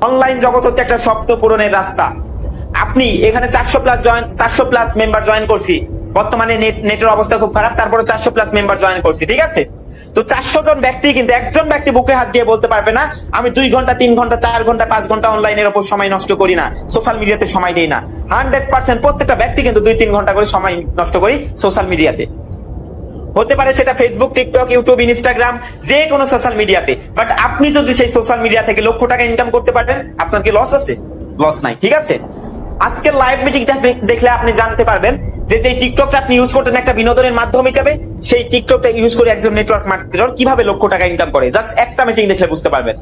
Online জগৎ হচ্ছে একটা স্বপ্ন পূরণের রাস্তা। আপনি এখানে 400 প্লাস মেম্বার জয়েন করছি, বর্তমানে নেটের অবস্থা খুব খারাপ, তারপরে 400 প্লাস মেম্বার জয়েন করছি, ঠিক আছে? তো 400 জন ব্যক্তি কিন্তু একজন ব্যক্তি বুকে হাত দিয়ে বলতে পারবে না আমি 2 ঘন্টা 3 ঘন্টা 4 ঘন্টা 5 ঘন্টা অনলাইনের উপর সময় নষ্ট করি না, সোশ্যাল মিডিয়াতে সময় দেই না। 100% প্রত্যেকটা ব্যক্তি কিন্তু 2-3 ঘন্টা করে সময় নষ্ট করি সোশ্যাল মিডিয়াতে। হতে পারে সেটা ফেসবুক, টিকটক, ইউটিউব, ইনস্টাগ্রাম, যে কোনো সোশ্যাল মিডিয়াতে। বাট আপনি যদি সেই সোশ্যাল মিডিয়া থেকে লক্ষ টাকা ইনকাম করতে পারেন, আপনার কি লস আছে? লস নাই, ঠিক আছে? আজকের লাইভ মিটিংটা দেখলে আপনি জানতে পারবেন যে টিকটকটা আপনি ইউজ করতেন একটা বিনোদনের মাধ্যম হিসেবে, সেই টিকটকটা ইউজ করে একজন নেটওয়ার্ক মার্কেটার কিভাবে লক্ষ টাকা ইনকাম করে, জাস্ট একটা মিটিং দেখলে বুঝতে পারবেন।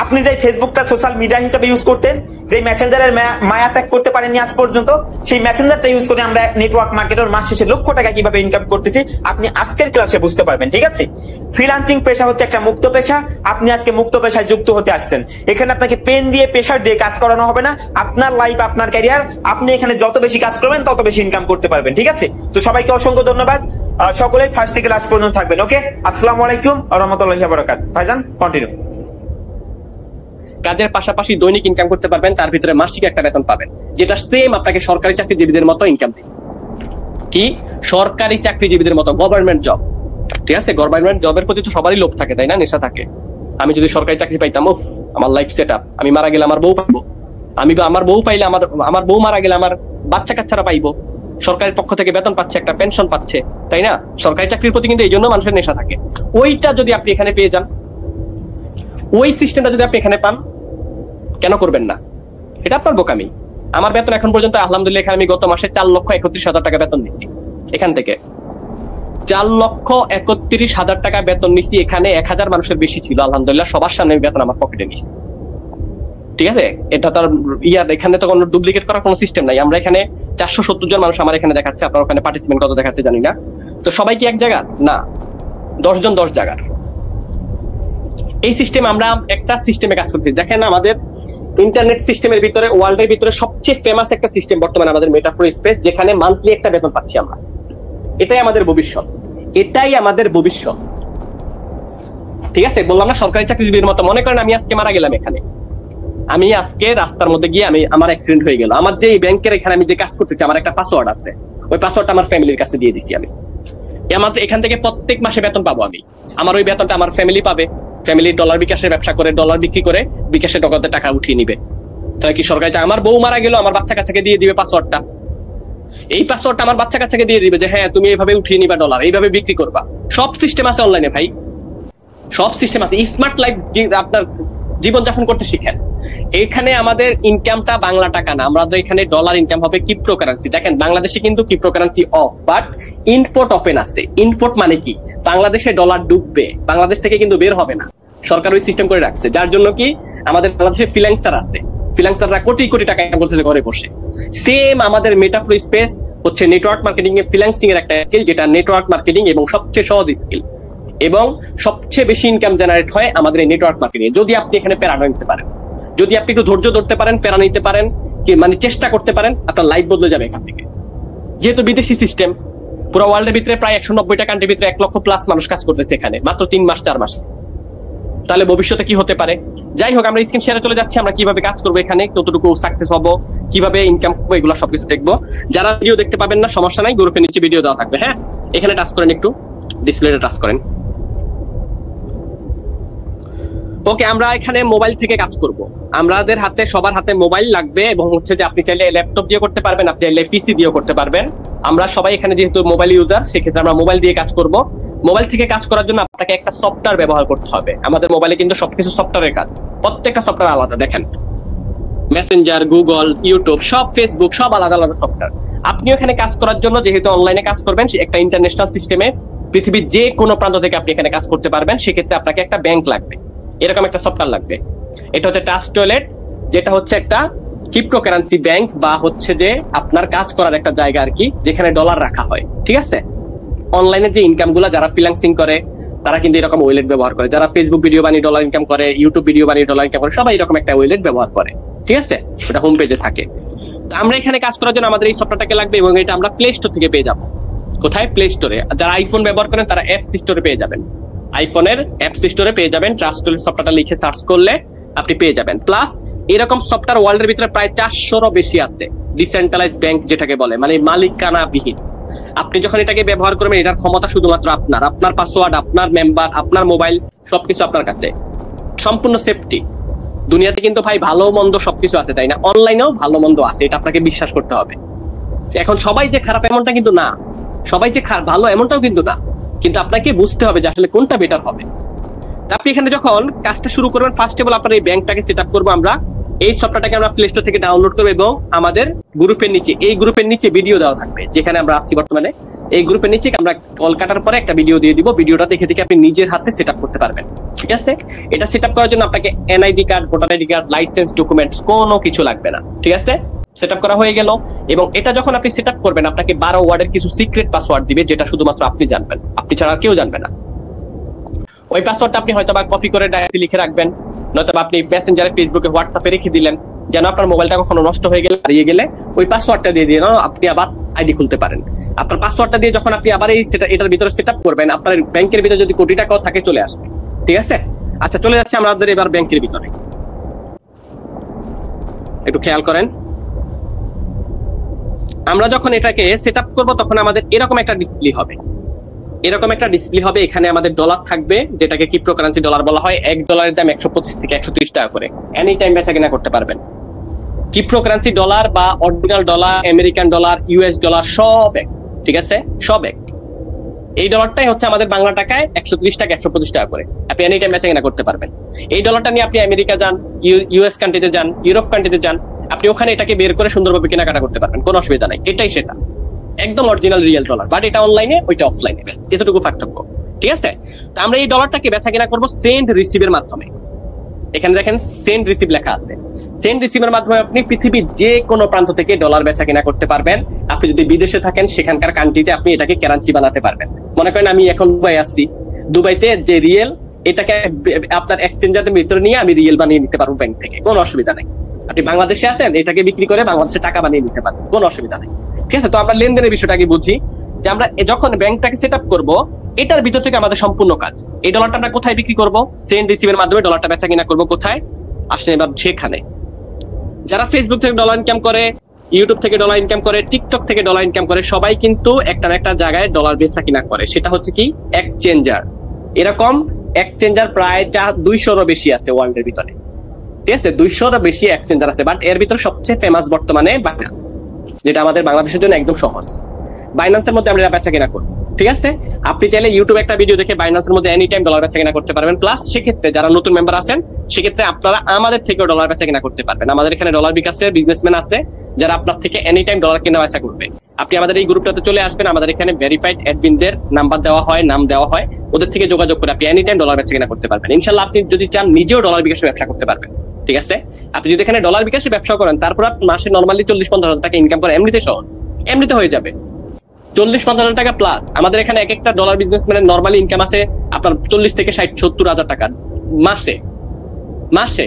আপনি যে ফেসবুকটা সোশ্যাল মিডিয়া হিসেবে ইউজ করতেন, যে মেসেঞ্জারের মায়া ত্যাগ করতে পারেননি আজ পর্যন্ত, সেই মেসেঞ্জারটা ইউজ করে আমরা নেটওয়ার্ক মার্কেটার মাস শেষে লক্ষ টাকা কিভাবে ইনকাম করতেছি, আপনি আজকের ক্লাসে বুঝতে পারবেন, ঠিক আছে? ফ্রিল্যান্সিং পেশা হচ্ছে একটা মুক্ত পেশা। আপনি আজকে মুক্ত পেশায় যুক্ত হতে আসছেন। এখানে আপনাকে পেন দিয়ে প্রেশার দিয়ে কাজ করানো হবে না। আপনার লাইফ, আপনার ক্যারিয়ার, আপনি এখানে যত বেশি কাজ করবেন তত বেশি ইনকাম করতে পারবেন, ঠিক আছে? তো সবাইকে অসংখ্য ধন্যবাদ। সকলেই ফার্স্ট থেকে লাস্ট পর্যন্ত থাকবেন। ওকে, আসসালামু আলাইকুম ওয়া রাহমাতুল্লাহি ওয়া বারাকাতুহু। ভাইজান কন্টিনিউ। কাজের পাশাপাশি দৈনিক ইনকাম করতে পারবেন, তার ভিতরে মাসিক একটা বেতন পাবেন, যেটা সেম আপনাকে সরকারি চাকরিজীবীদের মতো ইনকাম দিবে। কি সরকারি চাকরিজীবীদের মতো গভর্নমেন্ট জব, ঠিক আছে? গভর্নমেন্ট জবের প্রতি তো সবারই লোভ থাকে, তাই না? নেশা থাকে। আমি যদি সরকারি চাকরি পাইতাম, আমার লাইফ সেট আপ, আমি মারা গেলে আমার বউ পাইবো, আমার বউ পাইলে আমার বউ মারা গেলে আমার বাচ্চা কাচ্চারা পাইবো, সরকারের পক্ষ থেকে বেতন পাচ্ছে, একটা পেনশন পাচ্ছে, তাই না? সরকারি চাকরির প্রতি কিন্তু এই জন্য মানুষের নেশা থাকে। ওইটা যদি আপনি এখানে পেয়ে যান, ওই সিস্টেমটা যদি আপনি এখানে পান, কেন করবেন না? এটা আপনার বোকামি। আমার বেতন এখন পর্যন্ত আলহামদুলিল্লাহ, এখানে আমি গত মাসে 4,31,000 টাকা বেতন নিছি। এখান থেকে 4,31,000 টাকা বেতন নিছি। এখানে 1000 মানুষের বেশি ছিল, আলহামদুলিল্লাহ সবার সামনে বেতন আমার পকেটে নিছি, ঠিক আছে? এটা তার এখানে তো কোনো ডুপ্লিকেট করার কোনো সিস্টেম নাই। আমরা এখানে 470 জন মানুষ আমার এখানে দেখাচ্ছে, আপনার ওখানে পার্টিসিপেন্ট কত দেখাচ্ছে জানি না। তো সবাই কি এক জায়গার না? 10 জন 10 জায়গার। এই সিস্টেম আমরা একটা সিস্টেমে কাজ করছি। দেখেন, আমাদের ইন্টারনেট সিস্টেমের ভিতরে, ওয়ার্ল্ডের ভিতরে সবচেয়ে ফেমাস একটা সিস্টেম বর্তমানে আমাদের মেটাপ্রো স্পেস, যেখানে মান্থলি একটা বেতন পাচ্ছি আমরা। এটাই আমাদের ভবিষ্যৎ, এটাই আমাদের ভবিষ্যৎ, ঠিক আছে? বললাম না সরকারি চাকরিজীবীর মতো। মনে করেন আমি আজকে মারা গেলাম, এখানে আমি আজকে রাস্তার মধ্যে গিয়ে আমার অ্যাক্সিডেন্ট হয়ে গেল। আমার যে ব্যাংকের এখানে আমি যে কাজ করতেছি, আমার একটা পাসওয়ার্ড আছে, ওই পাসওয়ার্ডটা আমার ফ্যামিলির কাছে দিয়ে দিছি আমি। এখান থেকে প্রত্যেক মাসে বেতন পাবো আমি। আমার ওই বেতনটা আমার ফ্যামিলি পাবে। ফ্যামিলি ডলার বিকাশের ব্যবসা করে, ডলার বিক্রি করে বিকাশে নগদে টাকা উঠিয়ে নিবে। তাহলে কি সরকারি? আমার বউ মারা গেল, আমার বাচ্চা কাচ্চাকে দিয়ে দিবে পাসওয়ার্ডটা। এই পাসওয়ার্ডটা আমার বাচ্চা কাচ্চাকে দিয়ে দিবে যে হ্যাঁ তুমি এইভাবে উঠিয়ে নিবা ডলার, এইভাবে বিক্রি করবা। সব সিস্টেম আছে অনলাইনে ভাই, সব সিস্টেম আছে। স্মার্ট লাইফ আপনার জীবনযাপন করতে শিখেন। এখানে আমাদের ইনকামটা বাংলা টাকা না, আমাদের এখানে ডলার ইনকাম হবে ক্রিপ্টোকারেন্সি। দেখেন, বাংলাদেশে কিন্তু cryptocurrency of, but import open আছে। ইম্পোর্ট মানে কি? বাংলাদেশে ডলার ডুববে, বাংলাদেশ থেকে কিন্তু বের হবে না। সরকার ওই সিস্টেম করে রাখছে, যার জন্য কি আমাদের বাংলাদেশে ফ্রিল্যান্সার আছে, ফ্রিল্যান্সাররা কোটি কোটি টাকা ইনকাম করতেছে ঘরে বসে। সেম আমাদের মেটাপ্রো স্পেস হচ্ছে নেটওয়ার্ক মার্কেটিং এ ফ্রিল্যান্সিং এর একটা স্কিল, যেটা নেটওয়ার্ক মার্কেটিং এবং সবচেয়ে সহজ স্কিল, এবং সবচেয়ে বেশি ইনকাম জেনারেট হয় আমাদের এই নেটওয়ার্ক মার্কেটিং এ। যদি আপনি এখানে প্যারা নিতে পারেন, যদি আপনি একটু ধৈর্য ধরতে পারেন, প্যারা নিতে পারেন, কি মানে চেষ্টা করতে পারেন, আপনার লাইফ বদলে যাবে এখান থেকে। যেহেতু বিদেশি সিস্টেম, পুরো ওয়ার্ল্ডের ভিতরে প্রায় 190টা কান্ট্রির ভিতরে 1 লক্ষ প্লাস মানুষ কাজ করতেছে এখানে মাত্র 3 মাস 4 মাসে। তাহলে ভবিষ্যতে কি হতে পারে? যাই হোক, আমরা স্ক্রিন শেয়ারে চলে যাচ্ছি। আমরা কিভাবে কাজ করবো, এখানে কতটুকু সাকসেস হবো, কিভাবে ইনকাম করবো, এগুলো সবকিছু দেখবো। যারা ভিডিও দেখতে পাবেন না সমস্যা নাই, গ্রুপের নিচে ভিডিও দেওয়া থাকবে। হ্যাঁ, এখানে টাচ করেন, একটু ডিসপ্লেতে টাচ করেন। ওকে, আমরা এখানে মোবাইল থেকে কাজ করব। আমাদের হাতে, সবার হাতে মোবাইল লাগবে, এবং হচ্ছে যে আপনি চাইলে ল্যাপটপ দিয়ে করতে পারবেন, আপনি চাইলে পিসি দিয়েও করতে পারবেন। আমরা সবাই এখানে যেহেতু মোবাইল ইউজার, সেক্ষেত্রে আমরা মোবাইল দিয়ে কাজ করব। মোবাইল থেকে কাজ করার জন্য আপনাকে একটা সফটওয়্যার ব্যবহার করতে হবে। আমাদের মোবাইলে কিন্তু সবকিছু সফটওয়্যারের কাজ, প্রত্যেকটা সফটওয়্যার আলাদা। দেখেন, মেসেঞ্জার, গুগল, ইউটিউব, সব ফেসবুক, সব আলাদা আলাদা সফটওয়্যার। আপনি এখানে কাজ করার জন্য, যেহেতু অনলাইনে কাজ করবেন, একটা ইন্টারন্যাশনাল সিস্টেমে পৃথিবীর যে কোনো প্রান্ত থেকে আপনি এখানে কাজ করতে পারবেন, সেক্ষেত্রে আপনাকে একটা ব্যাংক লাগবে, এরকম একটা সফটওয়্যার লাগবে। এটা হচ্ছে ট্রাস্ট ওয়ালেট, যেটা হচ্ছে একটা ক্রিপ্টোকারেন্সি ব্যাংক, বা হচ্ছে যে আপনার কাজ করার একটা জায়গা আর কি, যেখানে ডলার রাখা হয়, ঠিক আছে? অনলাইনে যে ইনকাম গুলা যারা ফ্রিল্যান্সিং করে, তারা কিন্তু এরকম ওয়ালেট ব্যবহার করে। যারা ফেসবুক ভিডিও বানিয়ে ডলার ইনকাম করে, ইউটিউব ভিডিও বানিয়ে ডলার ইনকাম করে, সবাই এরকম একটা ওয়ালেট ব্যবহার করে, ঠিক আছে? ওটা হোম পেজে থাকে। তো আমরা এখানে কাজ করার জন্য আমাদের এই সফটওয়্যারটাকে লাগবে, এবং এটা আমরা প্লে স্টোর থেকে পেয়ে যাবো। কোথায়? প্লে স্টোরে। যারা আইফোন ব্যবহার করেন তারা অ্যাপস স্টোরে পেয়ে যাবেন, আইফোনের অ্যাপস স্টোরে পেয়ে যাবেন। ট্রাস্ট ওয়ালেট সফটওয়্যারটা লিখে সার্চ করলে আপনি পেয়ে যাবেন। প্লাস এরকম সফটওয়্যার ওয়ার্ল্ডের ভিতরে প্রায় 400-রও বেশি আছে ডিসেন্ট্রালাইজ ব্যাংক যেটাকে বলে, মানে মালিকানাবিহীন। আপনি যখন এটাকে ব্যবহার করবেন, এটার ক্ষমতা শুধুমাত্র আপনার পাসওয়ার্ড, আপনার মেম্বার, আপনার মোবাইল, সবকিছু আপনার কাছে, সম্পূর্ণ সেফটি। দুনিয়াতে কিন্তু ভাই ভালো মন্দ সবকিছু আছে, তাই না? অনলাইনেও ভালো মন্দ আছে, এটা আপনাকে বিশ্বাস করতে হবে। এখন সবাই যে খারাপ এমনটা কিন্তু না, সবাই যে ভালো এমনটাও কিন্তু না, কিন্তু আপনাকে বুঝতে হবে যে আসলে কোনটা বেটার হবে। আপনি এখানে যখন কাজটা শুরু করবেন, ফার্স্ট অফ অল আপনার এই ব্যাংকটাকে সেট আপ করবো আমরা। এই সফটওয়্যারটাকে আমরা প্লে স্টোর থেকে ডাউনলোড করবো এবং আমাদের গ্রুপের নিচে, এই গ্রুপের নিচে ভিডিও দেওয়া থাকবে যেখানে আমরা আসছি বর্তমানে। এই গ্রুপের নিচে আমরা কল কাটার পরে একটা ভিডিও দিয়ে দিব, ভিডিওটা দেখে দেখে আপনি নিজের হাতে সেট আপ করতে পারবেন। ঠিক আছে, এটা সেট আপ করার জন্য আপনাকে NID card, voter ID card, licence, documents কোনো কিছু লাগবে না। ঠিক আছে, সেট আপ করা হয়ে গেল। এবং এটা যখন আপনি সেট আপ করবেন, আপনাকে 12 ওয়ার্ডের কিছু সিক্রেট পাসওয়ার্ড দিবে, যেটা শুধুমাত্র আপনি জানবেন, আপনি ছাড়া কেউ জানবে না। ওই পাসওয়ার্ডটা আপনি হয়তো বা কপি করে ডায়েরিতে লিখে রাখবেন, নয়তো আপনি মেসেঞ্জারে, ফেসবুকে, হোয়াটসঅ্যাপে রেখে দিলেন, যেন আপনার মোবাইলটা কখনো নষ্ট হয়ে গেলে, হারিয়ে গেলে ওই পাসওয়ার্ডটা দিয়ে দিয়ে আপনি আবার আইডি খুলতে পারেন। আপনার পাসওয়ার্ডটা দিয়ে যখন আপনি আবার এটার ভিতরে সেট আপ করবেন, আপনার ব্যাংকের ভিতরে যদি কোটি টাকাও থাকে চলে আসবে। ঠিক আছে, আচ্ছা চলে যাচ্ছে আমাদের এবার ব্যাংকের ভিতরে। একটু খেয়াল করেন, আমরা যখন এটাকে সেট আপ করবো তখন আমাদের এরকম একটা ডিসপ্লে হবে, এরকম একটা ডিসপ্লে হবে। এখানে আমাদের ডলার থাকবে, যেটাকে ক্রিপ্টোকারেন্সি ডলার বলা হয়। $1 দাম 125 থেকে 130 টাকা করে, এনি টাইম বেচা কেনা করতে পারবেন। ক্রিপ্টোকারেন্সি ডলার বা original dollar, American dollar, US dollar সব এক। ঠিক আছে, সব এক। এই ডলারটাই হচ্ছে আমাদের বাংলা টাকায় 130 টাকা 125 টাকা করে, আপনি এনি টাইম বেচা কেনা করতে পারবেন। এই ডলারটা নিয়ে আপনি আমেরিকা যান, ইউএস কান্ট্রিতে যান, ইউরোপ কান্ট্রিতে যান, আপনি ওখানে এটাকে বের করে সুন্দরভাবে কেনাকাটা করতে পারবেন, কোনো অসুবিধা নাই। এটাই সেটা, একদম অরিজিনাল রিয়েল ডলার, বাট এটা অনলাইনে, ওইটা অফলাইনে, ব্যাস এতটুকু পার্থক্য। ঠিক আছে, তো আমরা এই ডলারটাকে বেচা কেনা করবো সেন্ড রিসিভের মাধ্যমে। এখানে দেখেন সেন্ড রিসিভ লেখা আছে। সেন্ড রিসিভের মাধ্যমে আপনি পৃথিবীর যে কোনো প্রান্ত থেকে ডলার বেচা কেনা করতে পারবেন। আপনি যদি বিদেশে থাকেন, সেখানকার কান্ট্রিতে আপনি এটাকে কারেন্সি বানাতে পারবেন। মনে করেন আমি এখন দুবাই আছি, দুবাইতে যে রিয়েল, এটাকে আপনার এক্সচেঞ্জারের ভিতরে নিয়ে আমি রিয়েল বানিয়ে নিতে পারবো ব্যাংক থেকে, কোনো অসুবিধা নাই। আপনি বাংলাদেশে আছেন, এটাকে বিক্রি করে বাংলাদেশে টাকা বানিয়ে নিতে পারবেন, কোনো অসুবিধা নেই। ঠিক আছে, তো আমরা লেনদেনের বিষয়টা আগে বুঝি, যে আমরা যখন ব্যাংকটাকে সেট আপ করবো, এটার ভিতর থেকে আমাদের সম্পূর্ণ কাজ। এই ডলারটা আমরা কোথায় বিক্রি করবো? সেন্ড রিসিভের মাধ্যমে ডলারটা বেচা কিনা করবো। কোথায় আসলে এবার সেখানে যারা ফেসবুক থেকে ডলার ইনকাম করে, ইউটিউব থেকে ডলার ইনকাম করে, টিকটক থেকে ডলার ইনকাম করে, সবাই কিন্তু একটা না একটা জায়গায় ডলার বেচা কিনা করে। সেটা হচ্ছে কি? এক্সচেঞ্জার। এরকম এক্সচেঞ্জার প্রায় 200-রও বেশি আছে ওয়ার্ল্ডের ভিতরে। ঠিক আছে, 200-রও বেশি এক্সচেঞ্জার আছে, বাট এর ভিতরে সবচেয়ে ফেমাস বর্তমানে বাইন্যান্স, যেটা আমাদের বাংলাদেশের জন্য একদম সহজ। বাইন্যান্সের মধ্যে আমরা বেচা কেনা করবো। ঠিক আছে, আপনি চাইলে ইউটিউবে একটা ভিডিও দেখে বাইন্যান্সের মধ্যে এনি টাইম ডলার বেচা কেনা করতে পারবেন। প্লাস সেক্ষেত্রে যারা নতুন মেম্বার আছেন, সেক্ষেত্রে আপনারা আমাদের থেকেও ডলার বেচা কেনা করতে পারবেন। আমাদের এখানে ডলার বিকাশের বিজনেসম্যান আছে, যারা আপনার থেকে এনি টাইম ডলার কেনা বেচা করবে। আপনি আমাদের এই গ্রুপটাতে চলে আসবেন, আমাদের এখানে ভেরিফাইড অ্যাডমিনদের নাম্বার দেওয়া হয়, নাম দেওয়া হয়, ওদের থেকে যোগাযোগ করে আপনি এনি টাইম ডলার বেচা কেনা করতে পারবেন। ইনশাল্লাহ আপনি যদি চান নিজেও ডলার বিকাশে ব্যবসা করতে পারবেন। ঠিক আছে, আপনি যদি এখানে ডলার বিকাশে ব্যবসা করেন, তারপর আপনি মাসে নর্মালি 40-50 হাজার টাকা ইনকাম করে, এমনিতে সহজ, এমনিতে হয়ে যাবে 40-50 হাজার টাকা প্লাস। আমাদের এখানে এক একটা ডলার বিজনেসম্যানের নর্মালি ইনকাম আছে আপনার 40 থেকে 60-70 হাজার টাকা মাসে। মাসে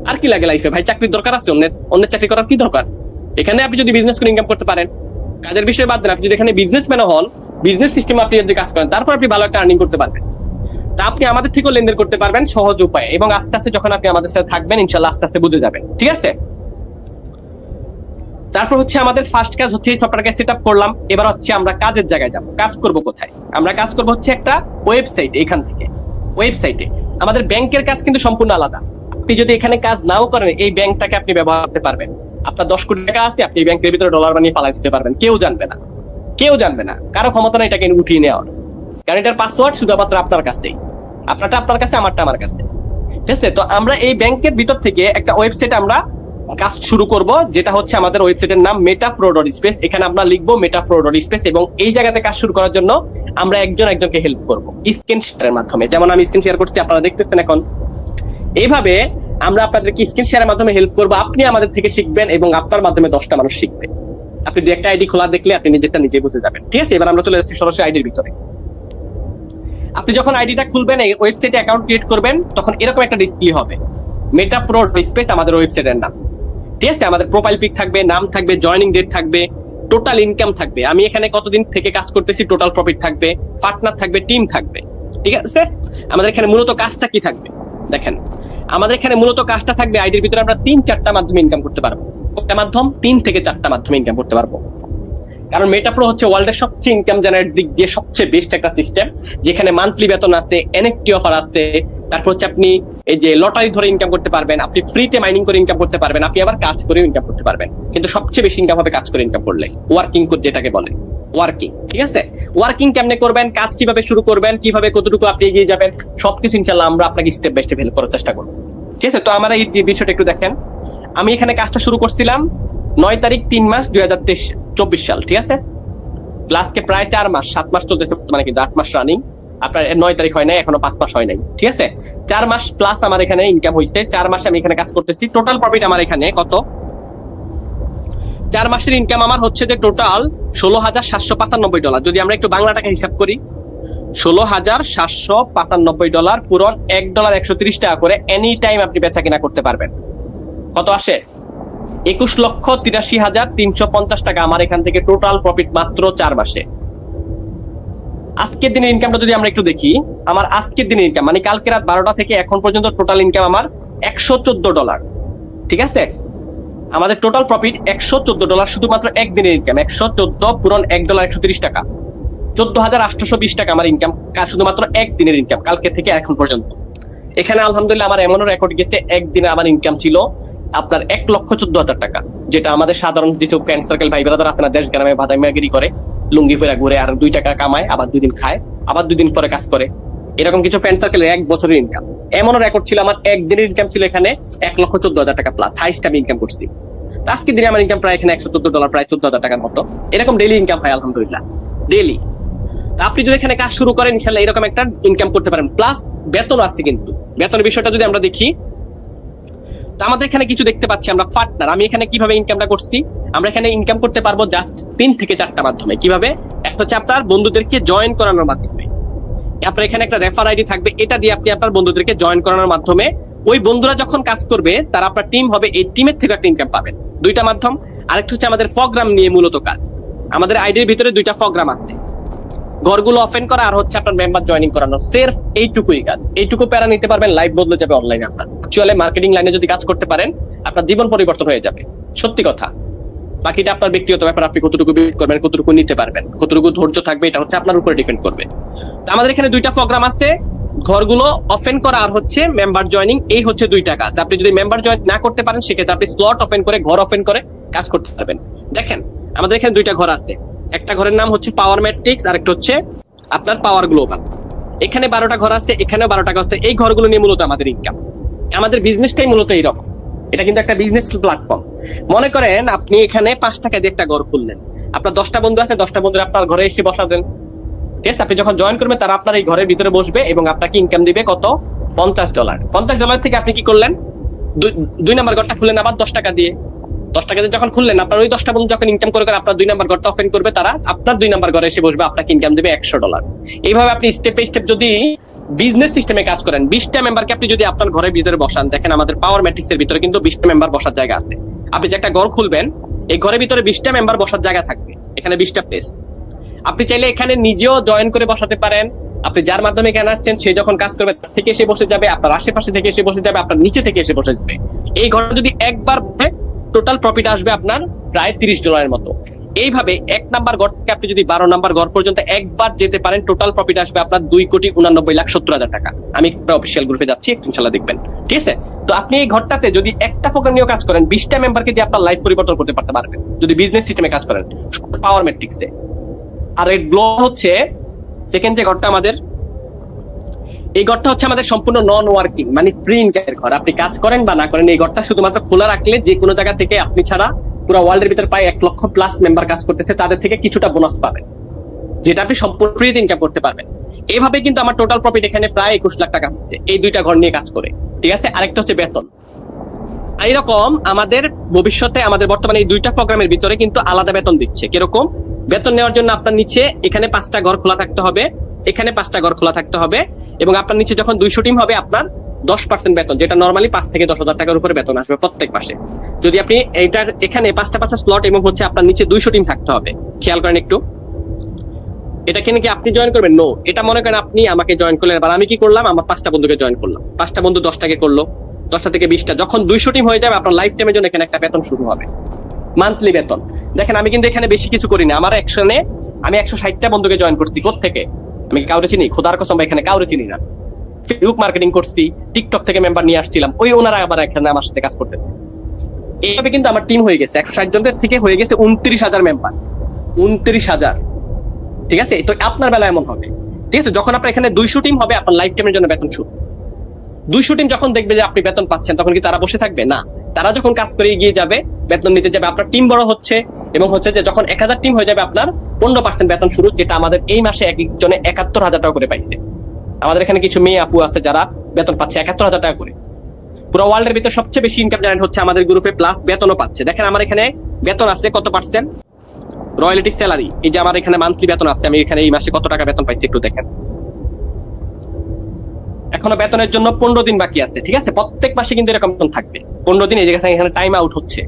আর কি লাগে লাইফে ভাই? চাকরির দরকার আছে? অন্যের চাকরি করার কি দরকার? এখানে আপনি যদি বিজনেস করে ইনকাম করতে পারেন, কাজের বিষয়ে বাদ দেন, আপনি যদি এখানে বিজনেসম্যানও হন, বিজনেস সিস্টেমে আপনি যদি কাজ করেন, তারপর আপনি ভালো একটা আর্নিং করতে পারবেন। তা আপনি আমাদের থেকেও লেনদেন করতে পারবেন সহজ উপায়ে, এবং আস্তে আস্তে যখন আপনি আমাদের সাথে থাকবেন, ইনশাল্লাহ আস্তে আস্তে বুঝে যাবেন। ঠিক আছে, তারপর হচ্ছে আমাদের ফার্স্ট কাজ হচ্ছে এই সফটওয়্যারকে সেট আপ করলাম। এবার হচ্ছে আমরা কাজের জায়গায় যাব। কাজ করব কোথায়? আমরা কাজ করব হচ্ছে একটা ওয়েবসাইট। এখান থেকে ওয়েবসাইটে আমাদের ব্যাংকের কাজ কিন্তু সম্পূর্ণ আলাদা। আপনি যদি এখানে কাজ নাও করেন, এই ব্যাংকটাকে আপনি ব্যবহার করতে পারবেন। আপনার 10 কোটি টাকা আছে, আপনি এই ব্যাংকের ভিতরে ডলার বানিয়ে ফালাই দিতে পারবেন, কেউ জানবে না, কেউ জানবে না, কারো ক্ষমতা নাই এটাকে উঠিয়ে নেওয়ার। কারণ এটার পাসওয়ার্ড শুধুমাত্র আপনার কাছেই, আপনারটা আপনার কাছে, আমারটা আমার কাছে। ঠিক আছে, তো আমরা এই ব্যাংকের ভিতর থেকে একটা ওয়েবসাইট আমরা কাজ শুরু করব, যেটা হচ্ছে আমাদের ওয়েবসাইটের নাম meta-pro.space। এখানে আমরা লিখবো meta-pro.space, এবং এই জায়গাতে কাজ শুরু করার জন্য আমরা একজনকে হেল্প করব স্ক্রিন শেয়ারের মাধ্যমে। যেমন আমি স্ক্রিন শেয়ার করছি, আপনারা দেখতেছেন এখন। এইভাবে আমরা আপনাদেরকে স্ক্রিন শেয়ারের মাধ্যমে হেল্প করব। আপনি আমাদের থেকে শিখবেন এবং আপনার মাধ্যমে 10টা মানুষ শিখবে। আপনি দু একটা আইডি খোলা দেখলে আপনি নিজেরটা নিজে বুঝে যাবেন। ঠিক আছে, এবার আমরা চলে যাচ্ছি সরাসরি আইডির ভিতরে। আপনি যখন আইডিটা খুলবেন, এই ওয়েবসাইটে অ্যাকাউন্ট ক্রিয়েট করবেন, তখন এরকম একটা ডিসপ্লে হবে, meta-pro.space আমাদের ওয়েবসাইটের নাম। ঠিক আছে, আমাদের প্রোফাইল পিক থাকবে, নাম থাকবে, জয়েনিং ডেট থাকবে, টোটাল ইনকাম থাকবে, আমি এখানে কতদিন থেকে কাজ করতেছি টোটাল প্রফিট থাকবে, পার্টনার থাকবে, টিম থাকবে। ঠিক আছে, আমাদের এখানে মূলত কাজটা কি থাকবে দেখেন। আমাদের এখানে মূলত কাজটা থাকবে আইডির ভিতরে আমরা 3-4টা মাধ্যমে ইনকাম করতে পারবো। কোনটা মাধ্যম? 3 থেকে 4টা মাধ্যমে ইনকাম করতে পারবো। কারণ মেটা প্রো হচ্ছে ওয়ার্ল্ডের সবচেয়ে ইনকাম জেনারেট দিক দিয়ে সবচেয়ে বেস্ট একটা সিস্টেম, যেখানে মান্থলি বেতন আছে, এনএফটি অফার আছে, তারপর হচ্ছে আপনি এই যে লটারি ধরে ইনকাম করতে পারবেন, আপনি ফ্রিতে মাইনিং করে ইনকাম করতে পারবেন, আপনি আবার কাজ করেও ইনকাম করতে পারবেন। কিন্তু সবচেয়ে বেশি ইনকাম হবে কাজ করে ইনকাম করলে, ওয়ার্কিং যেটাকে বলে ওয়ার্কিং। ঠিক আছে, ওয়ার্কিং কেমনে করবেন, কাজ কিভাবে শুরু করবেন, কিভাবে কতটুকু আপনি এগিয়ে যাবেন, সবকিছু ইনশাআল্লাহ আমরা আপনাকে স্টেপ বাই স্টেপ হেল্প করার চেষ্টা করবো। ঠিক আছে, তো আমার এই বিষয়টা একটু দেখেন। আমি এখানে কাজটা শুরু করছিলাম 9 তারিখ 3 মাস 2024 সাল। ঠিক আছে, ক্লাসকে প্রায় 4 মাস 7 মাস চলতেছে, মানে কিন্তু 8 মাস রানিং। আপনার 9 তারিখ হয় নাই, এখনো 5 মাস হয় নাই। ঠিক আছে, 4 মাস প্লাস আমার এখানে ইনকাম হয়েছে। 4 মাসে আমি এখানে কাজ করতেছি। টোটাল প্রফিট আমার এখানে কত? 4 মাসের ইনকাম আমার হচ্ছে যে টোটাল $16,795। যদি আমরা একটু বাংলা টাকা হিসাব করি, $16,795 পূরণ $1.130 করে এনি টাইম আপনি বেচা কিনা করতে পারবেন। কত আসে? 21,83,350 টাকা আমার এখান থেকে টোটাল প্রফিট মাত্র 4 মাসে। আজকের দিনের ইনকামটা যদি আমরা একটু দেখি, আমার আজকের দিনের ইনকাম মানে কালকে রাত 12টা থেকে এখন পর্যন্ত টোটাল ইনকাম আমার $114। ঠিক আছে, আমাদের টোটাল প্রফিট $114 শুধুমাত্র একদিনের ইনকাম। 114 পূরণ $1.130 টাকা, 14,820 টাকা আমার ইনকাম শুধুমাত্র একদিনের ইনকাম কালকে থেকে এখন পর্যন্ত। এখানে আলহামদুলিল্লাহ আমার এমনও রেকর্ড গেছে, একদিনে আমার ইনকাম ছিল আপনার 1,14,000 টাকা, যেটা আমাদের সাধারণ যেসব ফ্রেন্ড সার্কেল ভাই ব্রাদার আছে না, দেশ গ্রামে বাদাইমাগিরি করে, লুঙ্গি ফেরা ঘুরে আর 2 টাকা কামায়, আবার 2 দিন খায়, আবার 2 দিন পরে কাজ করে, এরকম কিছু ফ্রেন্ড সার্কেলের 1 বছরের ইনকাম। এমনও রেকর্ড ছিল আমার একদিনের ইনকাম ছিল এখানে 1,14,000 টাকা প্লাস, হাইস্ট আমি ইনকাম করছি। আজকের দিনে আমার ইনকাম প্রায় এখানে $114, প্রায় 14,000 টাকার মতো। এরকম ডেইলি ইনকাম হয় আলহামদুলিল্লাহ, ডেইলি। আপনি যদি এখানে কাজ শুরু করেন ইনশাআল্লাহ এরকম একটা ইনকাম করতে পারেন। প্লাস বেতন আছে, কিন্তু বেতনের বিষয়টা যদি আমরা দেখি, তো আমাদের এখানে কিছু দেখতে পাচ্ছি আমরা পার্টনার। আমি এখানে কিভাবে ইনকামটা করছি, আমরা এখানে ইনকাম করতে পারবো জাস্ট 3 থেকে 4টা মাধ্যমে। কিভাবে? একটা হচ্ছে আপনার বন্ধুদেরকে জয়েন করানোর মাধ্যমে। আপনার এখানে একটা রেফার আইডি থাকবে, এটা দিয়ে আপনি আপনার বন্ধুদেরকে জয়েন করানোর মাধ্যমে ওই বন্ধুরা যখন কাজ করবে তারা আপনার টিম হবে, এই টিমের থেকে একটা ইনকাম পাবেন। 2টা মাধ্যম। আরেকটা হচ্ছে আমাদের প্রোগ্রাম নিয়ে মূলত কাজ। আমাদের আইডির ভিতরে 2টা প্রোগ্রাম আছে, ঘরগুলো ওপেন করা আর হচ্ছে আপনার মেম্বার জয়েনিং করানো। সির্ফ এইটুকুই কাজ, এইটুকু প্যারা নিতে পারবেন, লাইফ বদলে যাবে অনলাইনে। আপনার অ্যাকচুয়ালি মার্কেটিং লাইনে যদি কাজ করতে পারেন আপনার জীবন পরিবর্তন হয়ে যাবে, সত্যি কথা। বাকিটা আপনার ব্যক্তিগত ব্যাপার, আপনি কতটুকু বিল্ড করবেন, কতটুকু নিতে পারবেন, কতটুকু ধৈর্য থাকবে, এটা হচ্ছে আপনার উপরে ডিপেন্ড করবে। তো আমাদের এখানে 2টা প্রোগ্রাম আছে, ঘরগুলো ওপেন করা আর হচ্ছে মেম্বার জয়েনিং। এই হচ্ছে 2টা কাজ। আপনি যদি মেম্বার জয়েন না করতে পারেন সেক্ষেত্রে আপনি স্লট ওপেন করে ঘর ওপেন করে কাজ করতে পারবেন। দেখেন আমাদের এখানে 2টা ঘর আছে, একটা ঘরের নাম হচ্ছে পাওয়ার ম্যাট্রিক্স আর একটা হচ্ছে আপনার পাওয়ার গ্লোবাল। এখানে 12টা ঘর আছে, এখানেও 12টা ঘর আছে। এই ঘরগুলো নিয়ে মূলত আমাদের ইনকাম, আমাদের বিজনেসটাই মূলত এইরকম। এটা কিন্তু একটা বিজনেস প্ল্যাটফর্ম। মনে করেন আপনি এখানে 5 টাকা দিয়ে একটা ঘর খুললেন, আপনার 10টা বন্ধু আছে, 10টা বন্ধু আপনার ঘরে এসে বসাবেন। ঠিক আছে, আপনি যখন জয়েন করবেন তারা আপনার এই ঘরের ভিতরে বসবে এবং আপনাকে ইনকাম দিবে কত? $50। $50 থেকে আপনি কি করলেন? 2 নাম্বার ঘরটা খুললেন আবার 10 টাকা দিয়ে। 10 টাকা দিয়ে যখন খুললেন, আপনার ওই 10টা বন্ধু যখন ইনকাম করে আপনার 2 নাম্বার ঘরটা ওপেন করবে, তারা আপনার 2 নাম্বার ঘরে এসে বসবে, আপনাকে ইনকাম দেবে $100। এইভাবে আপনি স্টেপ বাই স্টেপ যদি বিজনেস সিস্টেমে কাজ করেন, 20টা মেম্বারকে আপনি যদি আপনার ঘরের ভিতরে বসান, দেখেন আমাদের পাওয়ার ম্যাট্রিক্স এর ভিতরে কিন্তু 20টা মেম্বার বসার জায়গা আছে। আপনি যে একটা ঘর খুলবেন, এই ঘরের ভিতরে 20টা মেম্বার বসার জায়গা থাকবে, এখানে 20টা প্লেস। আপনি চাইলে এখানে নিজেও জয়েন করে বসাতে পারেন। আপনি যার মাধ্যমে এখানে আসছেন সে যখন কাজ করবে তার থেকে এসে বসে যাবে, আপনার আশেপাশে থেকে এসে বসে যাবে, আপনার নিচে থেকে এসে বসে যাবে। এই ঘরটা যদি একবার টোটাল প্রফিট আসবে আপনার প্রায় $30 মতো। এইভাবে 1 নাম্বার ঘর থেকে আপনি যদি 12 নাম্বার ঘর পর্যন্ত একবার যেতে পারেন, টোটাল প্রফিট আসবে আপনার 2,89,70,000 টাকা। আমি অফিসিয়াল গ্রুপে যাচ্ছি, ইনশাআল্লাহ দেখবেন। ঠিক আছে, তো আপনি এই ঘরটাতে যদি একটা প্রোগ্রাম নিয়ে কাজ করেন, 20টা মেম্বারকে দিয়ে আপনার লাইফ পরিবর্তন করতে পারবেন যদি বিজনেস সিস্টেমে কাজ করেন পাওয়ার ম্যাট্রিক্সে। আর এই গ্লো হচ্ছে সেকেন্ড যে ঘরটা আমাদের, এই ঘরটা হচ্ছে আমাদের সম্পূর্ণ নন ওয়ার্কিং, মানে ফ্রি ইনকামের ঘর। আপনি কাজ করেন বা না করেন, এই ঘরটা শুধুমাত্র খোলা রাখলে যে কোনো জায়গা থেকে আপনি ছাড়া পুরো ওয়ার্ল্ডের ভিতরে প্রায় 1 লক্ষ প্লাস মেম্বার কাজ করতেছে, তাদের থেকে কিছুটা বোনাস পাবেন, যেটা আপনি সম্পূর্ণ ফ্রিতে ইনকাম করতে পারবেন। এইভাবে কিন্তু আমার টোটাল প্রফিট এখানে প্রায় 21 লাখ টাকা হচ্ছে এই 2টা ঘর নিয়ে কাজ করে। ঠিক আছে, আরেকটা হচ্ছে বেতন। এইরকম আমাদের ভবিষ্যতে আমাদের বর্তমানে এই 2টা প্রোগ্রামের ভিতরে কিন্তু আলাদা বেতন দিচ্ছে। কিরকম? বেতন নেওয়ার জন্য আপনার নিচে এখানে 5টা ঘর খোলা থাকতে হবে, এখানে 5টা ঘর খোলা থাকতে হবে, এবং আপনার নিচে যখন 200 টিম হবে আপনার 10% বেতন, যেটা নরমালি 5 থেকে 10,000 টাকার উপরে বেতন আসবে প্রত্যেক মাসে। যদি আপনি এইটার এখানে 5টা স্লট এবং হচ্ছে আপনার নিচে 200 টিম থাকতে হবে। খেয়াল করেন একটু, এটা কেন কি আপনি জয়েন করবেন? নো, এটা মনে করেন আপনি আমাকে জয়েন করলেন, এবার আমি কি করলাম, আমার 5টা বন্ধুকে জয়েন করলাম, 5টা বন্ধু 10 টাকা করলো, 10টা থেকে 20টা, যখন 200 টিম হয়ে যাবে আপনার লাইফ টাইমের জন্য এখানে একটা বেতন শুরু হবে, মান্থলি বেতন। দেখেন আমি কিন্তু এখানে বেশি কিছু করি না, আমার একশনে আমি 160টা বন্ধুকে জয়েন করছি। কোত্থেকে? আমি কাউরে চিনি? খোদার কসম ভাই এখানে কাউরে চিনি না। ফেসবুক মার্কেটিং করছি, টিকটক থেকে মেম্বার নিয়ে আসছিলাম, ওই ওনারা আবার এখানে আমার সাথে কাজ করতেছে। এইভাবে কিন্তু আমার টিম হয়ে গেছে 160 জনের থেকে হয়ে গেছে 29,000 মেম্বার, 29,000। ঠিক আছে, তো আপনার বেলা এমন হবে। ঠিক আছে, যখন আপনার এখানে 200 টিম হবে আপনার লাইফ টাইমের জন্য বেতন শুরু। 200 টিম যখন দেখবে যে আপনি বেতন পাচ্ছেন তখন কি তারা বসে থাকবে? না, তারা যখন কাজ করে এগিয়ে যাবে, বেতন নিতে যাবে, আপনার টিম বড় হচ্ছে এবং হচ্ছে যে যখন 1000 টিম হয়ে যাবে আপনার 15% বেতন শুরু, যেটা আমাদের এই মাসে এক একজনে 71,000 টাকা করে পাইছে। আমাদের এখানে কিছু মেয়ে আপু আছে যারা বেতন পাচ্ছে 71,000 টাকা করে। পুরো ওয়ার্ল্ডের ভিতরে সবচেয়ে বেশি ইনকাম জেনারেট হচ্ছে আমাদের গ্রুপে, প্লাস বেতনও পাচ্ছে। দেখেন আমার এখানে বেতন আছে কত পার্সেন্ট, রয়্যালিটি স্যালারি। এই যে আমার এখানে মান্থলি বেতন আছে, আমি এখানে এই মাসে কত টাকা বেতন পাইছি একটু দেখেন। এখনো বেতনের জন্য 15 দিন বাকি আছে। ঠিক আছে, প্রত্যেক মাসে কিন্তু এরকম বেতন থাকবে। 15 দিন এই জায়গা থেকে এখানে টাইম আউট হচ্ছে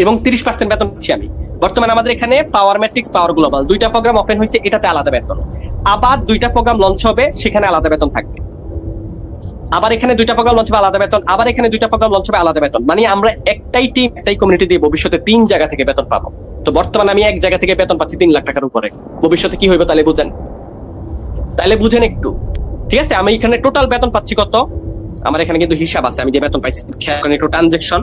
এবং 30% বেতন পাচ্ছি আমি। বর্তমানে আমাদের এখানে পাওয়ার ম্যাট্রিক্স, পাওয়ার গ্লোবাল 2টা প্রোগ্রাম ওপেন হয়েছে, এটাতে আলাদা বেতন। আবার 2টা প্রোগ্রাম লঞ্চ হবে, সেখানে আলাদা বেতন থাকবে। আবার এখানে 2টা প্রোগ্রাম লঞ্চ হবে, আলাদা বেতন। আবার এখানে 2টা প্রোগ্রাম লঞ্চ হবে, আলাদা বেতন। মানে আমরা একটাই টিম, একটাই কমিউনিটি দিয়ে ভবিষ্যতে 3 জায়গা থেকে বেতন পাবো। তো বর্তমানে আমি এক জায়গা থেকে বেতন পাচ্ছি 3 লাখ টাকার উপরে। ভবিষ্যতে কি হইবে তাহলে বুঝেন, একটু। ঠিক আছে, আমি এখানে টোটাল বেতন পাচ্ছি কত, আমার এখানে কিন্তু হিসাব আছে, আমি যে বেতন পাইছি খেয়াল করেন একটু ট্রানজাকশন।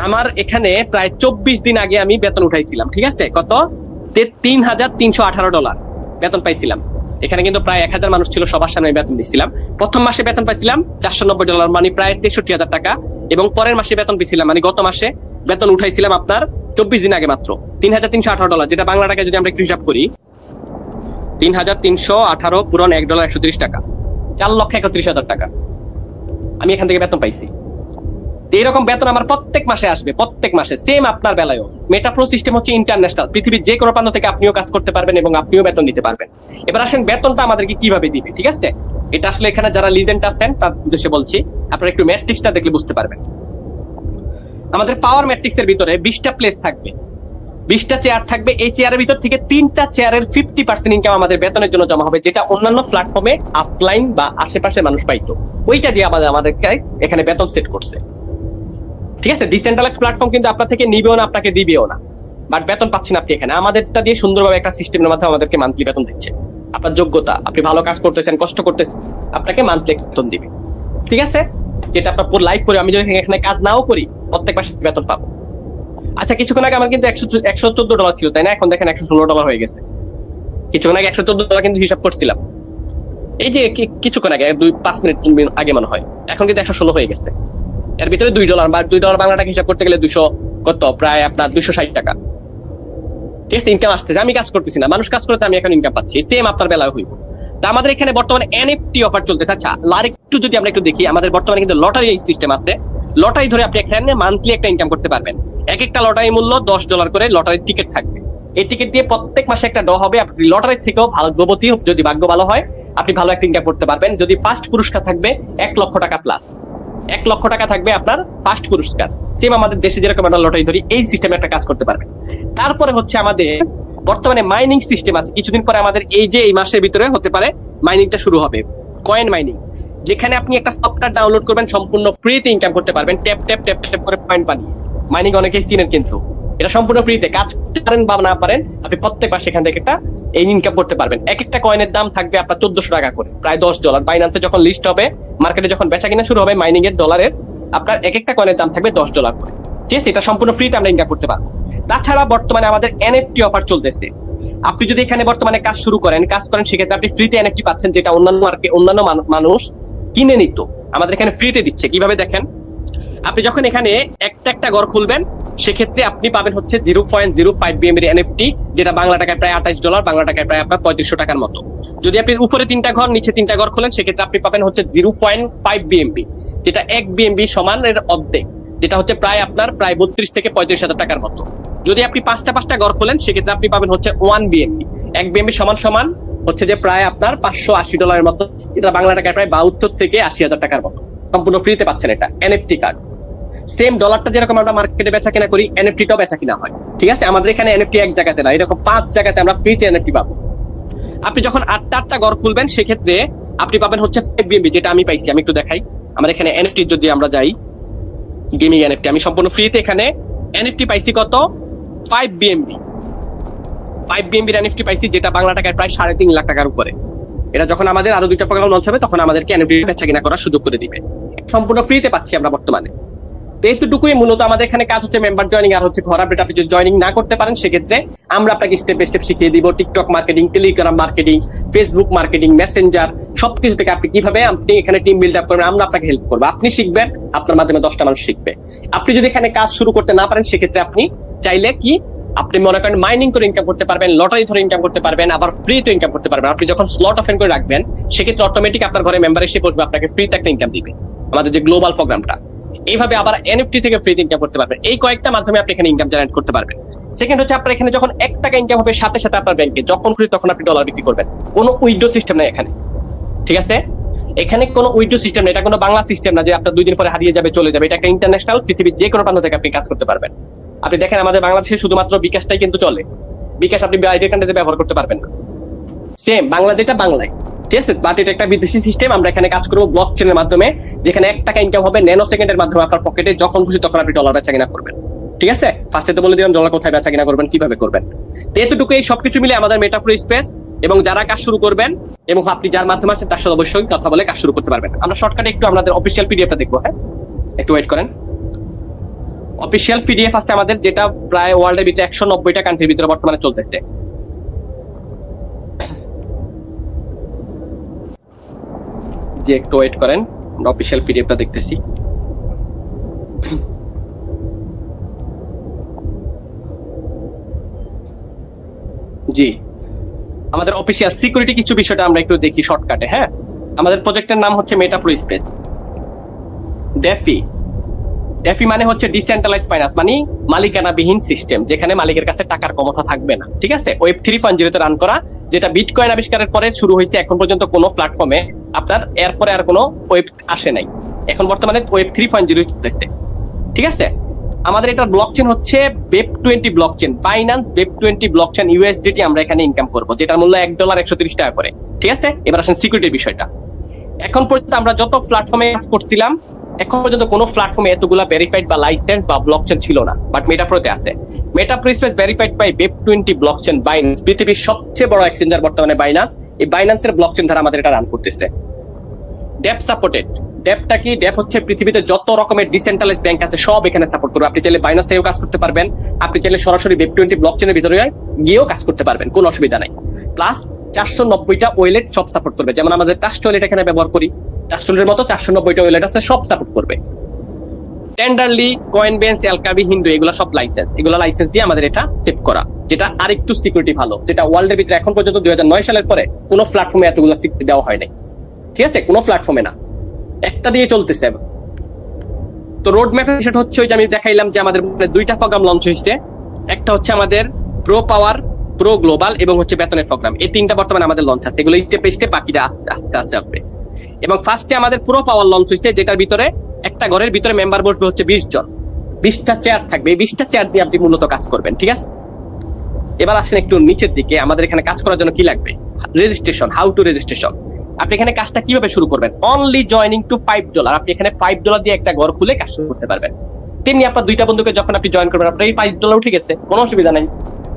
আমার এখানে প্রায় 24 দিন আগে আমি বেতন উঠাইছিলাম। ঠিক আছে, কত? $3,318 বেতন পাইছিলাম। এখানে কিন্তু প্রায় 1000 মানুষ ছিল, সবার সামনে বেতন দিচ্ছিলাম। প্রথম মাসে বেতন পাইছিলাম $490, মানে প্রায় 63,000 টাকা। এবং পরের মাসে বেতন পেয়েছিলাম, মানে গত মাসে বেতন উঠাইছিলাম আপনার 24 দিন আগে মাত্র $3,318, যেটা বাংলা টাকায় যদি আমরা একটু হিসাব করি 3,318 পূরণ $1 130 টাকা, 4,31,000 টাকা আমি এখান থেকে বেতন পাইছি। এইরকম বেতন আমার প্রত্যেক মাসে আসবে, প্রত্যেক মাসে। সেম আপনার বেলায়ও। মেটাপ্রো সিস্টেম হচ্ছে ইন্টারন্যাশনাল, পৃথিবীর যে কোনো প্রান্ত থেকে আপনিও কাজ করতে পারবেন এবং আপনিও বেতন নিতে পারবেন। এবার আসেন বেতনটা আমাদেরকে কিভাবে দিবে। ঠিক আছে, এটা আসলে এখানে যারা লিজেন্ড আছেন তার উদ্দেশ্যে বলছি, আপনারা একটু ম্যাট্রিক্সটা দেখলে বুঝতে পারবেন। আমাদের পাওয়ার ম্যাট্রিক্স এর ভিতরে 20টা প্লেস থাকবে, 20টা চেয়ার থাকবে। এই চেয়ারের ভিতর থেকে 3টা চেয়ারের 50% ইনকাম আমাদের বেতনের জন্য জমা হবে, যেটা অন্যান্য প্ল্যাটফর্মে অফলাইন বা আশেপাশের মানুষ পাইতো। ওইটা দিয়ে আমাদেরকে এখানে বেতন সেট করছে। ঠিক আছে, ডিসেন্ট্রালাইজ প্ল্যাটফর্ম কিন্তু আপনার থেকে নিবেও না, আপনাকে দিবেও না, বাট বেতন পাচ্ছেন আপনি এখানে। আমাদেরটা দিয়ে সুন্দরভাবে একটা সিস্টেমের মাধ্যমে আমাদেরকে মান্থলি বেতন দিচ্ছে। আপনার যোগ্যতা, আপনি ভালো কাজ করতেছেন, কষ্ট করতেছেন, আপনাকে মান্থলি বেতন দিবে। ঠিক আছে, যেটা আপনার পুরো লাইফ করে আমি যদি এখানে কাজ নাও করি প্রত্যেক মাসে বেতন পাবো। আচ্ছা, কিছুক্ষণ আগে আমার কিন্তু $114 ছিল, তাই না? এখন দেখেন $116 হয়ে গেছে। কিছুক্ষণ আগে $114 কিন্তু হিসাব করছিলাম, এই যে কিছুক্ষণ আগে 2-5 মিনিট আগে মনে হয়। এখন কিন্তু 116 হয়ে গেছে। এর ভিতরে $2 বা $2 বাংলা টাকা হিসাব করতে গেলে 200 কত, প্রায় আপনার 260 টাকা। ঠিক আছে, ইনকাম আসতেছে। আমি কাজ করতেছি না, মানুষ কাজ করতে, আমি এখন ইনকাম পাচ্ছি। সেম আপনার বেলায় হইব। তা আমাদের এখানে বর্তমানে এনএফটি অফার চলতেছে। আচ্ছা, আর একটু যদি আমরা একটু দেখি, আমাদের বর্তমানে কিন্তু লটারি সিস্টেম আছে। লটারি ধরে আপনি এখানে মান্থলি একটা ইনকাম করতে পারবেন। এক একটা লটারি মূল্য $10 করে লটারির টিকিট থাকবে। এই টিকিট দিয়ে প্রত্যেক মাসে একটা ড্র হবে। আপনি লটারির থেকেও ভাগ্যবতী, যদি ভাগ্য ভালো হয় আপনি ভালো একটা ইনকাম করতে পারবেন। যদি ফার্স্ট পুরস্কার থাকবে 1 লক্ষ টাকা প্লাস, 1 লক্ষ টাকা থাকবে আপনার ফার্স্ট পুরস্কার। সেম আমাদের দেশে যেরকম আমরা লটারি ধরি, এই সিস্টেমে একটা কাজ করতে পারবেন। তারপরে হচ্ছে আমাদের বর্তমানে মাইনিং সিস্টেম আছে। কিছুদিন পরে আমাদের এই যে এই মাসের ভিতরে হতে পারে মাইনিংটা শুরু হবে, কয়েন মাইনিং, যেখানে আপনি একটা সফটওয়্যার ডাউনলোড করবেন, সম্পূর্ণ ফ্রিতে ইনকাম করতে পারবেন। ট্যাপ ট্যাপ ট্যাপ ট্যাপ করে পয়েন্ট বানিয়ে। মাইনিং অনেকেই চিনেন, কিন্তু এটা সম্পূর্ণ ফ্রিতে। কাজ করতে পারেন বা না পারেন, আপনি প্রত্যেক মাসে এখান থেকে একটা এই ইনকাম করতে পারবেন। এক একটা কয়েনের দাম থাকবে আপনার $1400 টাকা করে, প্রায় $10। বাইন্যান্সে যখন লিস্ট হবে, মার্কেটে যখন বেচা কিনা শুরু হবে মাইনিং এর ডলারের, আপনার এক একটা কয়েনের দাম থাকবে $10 করে। ঠিক আছে, এটা সম্পূর্ণ ফ্রিতে আমরা ইনকাম করতে পারবো। তাছাড়া বর্তমানে আমাদের এনএফটি অফার চলতেছে। আপনি যদি এখানে বর্তমানে কাজ শুরু করেন, সেক্ষেত্রে আপনি ফ্রিতে এনএফটি পাচ্ছেন, যেটা অন্যান্য মানুষ কিনে নিত, আমাদের এখানে ফ্রিতে দিচ্ছে। কিভাবে দেখেন, আপনি যখন এখানে একটা ঘর খুলবেন, সেক্ষেত্রে আপনি পাবেন হচ্ছে 0.05 BNB এনএফটি, যেটা বাংলা টাকায় প্রায় $28, বাংলা টাকায় প্রায় আপনার 3500 টাকার মতো। যদি আপনি উপরে 3টা ঘর, নিচে 3টা ঘর খোলেন, সেক্ষেত্রে আপনি পাবেন হচ্ছে 0.5 BNB, যেটা 1 BNB সমান এর অর্ধেক, যেটা হচ্ছে প্রায় আপনার প্রায় 32 থেকে 35,000 টাকার মতো। যদি আপনি 5টা ঘর খোলেন, সেক্ষেত্রে আপনি পাবেন হচ্ছে 1 BNB। 1 BNB সমান হচ্ছে যে প্রায় আপনার $580 মতো, এটা বাংলা টাকায় প্রায় 72 থেকে 80,000 টাকার মতো। সম্পূর্ণ ফ্রিতে পাচ্ছেন এটা এনএফটি কার্ড। সেম ডলারটা যেরকম আমরা মার্কেটে বেচা কিনা করি, এনএফটিটাও বেচা কিনা হয়। ঠিক আছে, আমাদের এখানে এনএফটি এক জায়গাতে না, এরকম 5 জায়গাতে আমরা ফ্রিতে এনএফটি পাবো। আপনি যখন 8টা ঘর খুলবেন, সেক্ষেত্রে আপনি পাবেন হচ্ছে 5 BNB, যেটা আমি পাইছি। আমি একটু দেখাই, আমার এখানে এনএফটি যদি আমরা যাই, গেমিং এনএফটি আমি সম্পূর্ণ ফ্রিতে এখানে এনএফটি পাইছি কত 5 BNB। 5 BNB এনএফটি পাইছি, যেটা বাংলা টাকায় প্রায় 3.5 লাখ টাকার উপরে। এটা যখন আমাদের আরো 2টা প্রোগ্রাম লঞ্চ হবে তখন আমাদেরকে এনএফটি বেচা কিনা করার সুযোগ করে দিবে। সম্পূর্ণ ফ্রিতে পাচ্ছি আমরা বর্তমানে। তো এইটুকুই মূলত আমাদের এখানে কাজ হচ্ছে মেম্বার জয়েনিং আর হচ্ছে ঘর আপডেট। আপনি যদি জয়েনিং না করতে পারেন সেক্ষেত্রে আমরা আপনাকে স্টেপ বাই স্টেপ শিখিয়ে দিব TikTok marketing, Telegram marketing, Facebook marketing, Messenger সবকিছু থেকে আপনি কিভাবে আপনি এখানে টিম বিল্ড আপ করবেন আমরা আপনাকে হেল্প করবো। আপনি শিখবেন, আপনার মাধ্যমে 10টা মানুষ শিখবে। আপনি যদি এখানে কাজ শুরু করতে না পারেন সেক্ষেত্রে আপনি চাইলে কি আপনি মনে করেন মাইনিং করে ইনকাম করতে পারবেন, লটারি ধরে ইনকাম করতে পারবেন, আবার ফ্রি তো ইনকাম করতে পারবেন। আপনি যখন স্লট ওপেন করে রাখবেন সেক্ষেত্রে অটোমেটিক আপনার ঘরে মেম্বার এসে বসবে, আপনাকে ফ্রিতে একটা ইনকাম দিবে আমাদের যে গ্লোবাল প্রোগ্রামটা। এইভাবে আবার এনএফটি থেকে ফ্রি ইনকাম করতে পারবেন। এই কয়েকটা মাধ্যমে আপনি এখানে ইনকাম জেনারেট করতে পারবেন। সেকেন্ড হচ্ছে আপনার এখানে যখন 1 টাকা ইনকাম হবে সাথে সাথে আপনার ব্যাংকে যখন খুশি তখন আপনি ডলার বিক্রি করবেন। কোনো উইথড্র সিস্টেম নাই এখানে, ঠিক আছে? এখানে কোনো উইথড্র সিস্টেম নেই, এটা কোনো বাংলা সিস্টেম না যে আপনার 2 দিন পরে হারিয়ে যাবে চলে যাবে। এটা একটা ইন্টারন্যাশনাল, পৃথিবীর যে কোনো প্রান্ত থেকে আপনি কাজ করতে পারবেন। আপনি দেখেন আমাদের বাংলাদেশে শুধুমাত্র বিকাশটাই কিন্তু চলে, বিকাশ আপনি বাইরের কান্ট্রিতে ব্যবহার করতে পারবেন না। সেম বাংলা যেটা বাংলায়, ঠিক আছে, বাট এটা একটা বিদেশি সিস্টেম। আমরা এখানে কাজ করবো ব্লক চেনের মাধ্যমে, যেখানে 1 টাকা ইনকাম হবে ন্যানো সেকেন্ডের মাধ্যমে আপনার পকেটে যখন খুশি তখন আপনি ডলার বেচা কিনা করবেন, ঠিক আছে? ফার্স্টে তো বলে দিলাম ডলার কোথায় বেচা কিনা করবেন, কিভাবে করবেন। তো এতটুকু এই সবকিছু মিলে আমাদের মেটাপ্রো স্পেস, এবং যারা কাজ শুরু করবেন এবং আপনি যার মাধ্যমে আছেন তার সাথে অবশ্যই কথা বলে কাজ শুরু করতে পারবেন। আমরা শর্টকাটে একটু আমাদের অফিসিয়াল পিডিএফটা দেখবো, হ্যাঁ একটু ওয়েট করেন। অফিসিয়াল পিডিএফ আছে আমাদের, যেটা প্রায় ওয়ার্ল্ডের ভিতরে 190টা কান্ট্রির ভিতরে বর্তমানে চলতেছে। যে একটু ওয়েট করেন, আমরা অফিসিয়াল পিডিএফটা দেখতেছি। জি, আমাদের অফিসিয়াল সিকিউরিটি কিছু বিষয়টা আমরা একটু দেখি শর্টকাটে। হ্যাঁ, আমাদের প্রজেক্টের নাম হচ্ছে মেটাপ্রো স্পেস। ডেফি, ডেফি মানে হচ্ছে ডিসেন্ট্রালাইজ ফাইন্যান্স, মানে মালিকানাবিহীন সিস্টেম, যেখানে মালিকের কাছে টাকার ক্ষমতা থাকবে না, ঠিক আছে? ওয়েব 3.0 রান করা, যেটা বিটকয়েন আবিষ্কারের পরে শুরু হয়েছে। এখন পর্যন্ত কোনো প্ল্যাটফর্মে আপনার এরপরে আর কোনো ওয়েব আসে নাই। এখন বর্তমানে ওয়েব 3.0 চলতেছে, ঠিক আছে? আমাদের এটা ব্লকচেন হচ্ছে Web20 blockchain, Binance Web20 blockchain USDT আমরা এখানে ইনকাম করব, যেটার মূল্য $1 130 টাকা করে, ঠিক আছে? এবার আসেন সিকিউরিটির বিষয়টা। এখন পর্যন্ত আমরা যত প্ল্যাটফর্মে কাজ করছিলাম এখন পর্যন্ত কোনো প্ল্যাটফর্মে এতগুলা ভেরিফাইড বা লাইসেন্স বা ব্লকচেন ছিল না, বাট মেটাপ্রোতে আছে। Metapro space verified by Web20 blockchain Binance, পৃথিবীর সবচেয়ে বড় এক্সচেঞ্জার বর্তমানে বাইন্যান্স। এই বাইন্যান্সের ব্লকচেন দ্বারা আমাদের এটা রান করতেছে। ডেপ সাপোর্টেড, ডেপটা কি? ডেপ হচ্ছে পৃথিবীতে যত রকমের ডিসেন্ট্রালাইজ ব্যাংক আছে সব এখানে সাপোর্ট করবে। আপনি চাইলে বাইন্যান্স থেকেও কাজ করতে পারবেন, আপনি চাইলে সরাসরি Web20 ব্লকচেনের ভিতরে গিয়েও কাজ করতে পারবেন, কোনো অসুবিধা নাই। প্লাস 490টা ওয়ালেট সব সাপোর্ট করবে, যেমন আমাদের ট্রাস্ট ওয়ালেট এখানে ব্যবহার করি, ট্রাস্ট ওয়ালেটের মতো 490টা ওয়ালেট আছে, সব সাপোর্ট করবে। টেন্ডারলি, কয়েনবেন্স, এলকাবি, হিন্দু, এগুলো সব লাইসেন্স, এগুলো লাইসেন্স দিয়ে আমাদের এটা সেভ করা, যেটা আরেকটু সিকিউরিটি ভালো, যেটা ওয়ার্ল্ডের ভিতরে এখন পর্যন্ত 2009 সালের পরে কোনো প্ল্যাটফর্মে এতগুলো সিকিউরিটি দেওয়া হয় নাই, ঠিক আছে? কোনো প্ল্যাটফর্মে না, একটা দিয়ে চলতেছে। তো রোড ম্যাপের বিষয়টা হচ্ছে ওই যে আমি দেখাইলাম যে আমাদের 2টা প্রোগ্রাম লঞ্চ হয়েছে। একটা হচ্ছে আমাদের প্রো পাওয়ার, প্রো গ্লোবাল এবং হচ্ছে বেতনের প্রোগ্রাম। এই 3টা বর্তমানে আমাদের লঞ্চ আছে, এগুলো স্টেপ বাই স্টেপ বাকিটা আস্তে আস্তে আস্তে আসবে। এবং ফার্স্টে আমাদের প্রো পাওয়ার লঞ্চ হয়েছে, যেটার ভিতরে একটা ঘরের ভিতরে মেম্বার বসবে হচ্ছে 20 জন, 20টা চেয়ার থাকবে। এই 20টা চেয়ার দিয়ে আপনি মূলত কাজ করবেন, ঠিক আছে? এবার আসেন একটু নিচের দিকে, আমাদের এখানে কাজ করার জন্য কি লাগবে? Registration, how to registration. আপনি এখানে কাজটা কিভাবে শুরু করবেন? অনলি জয়নিং টু $5, আপনি এখানে $5 দিয়ে একটা ঘর খুলে কাজ শুরু করতে পারবেন। তেমনি আপনার 2টা বন্ধুকে যখন আপনি জয়েন করবেন আপনার এই $5 উঠে গেছে, কোনো অসুবিধা নাই।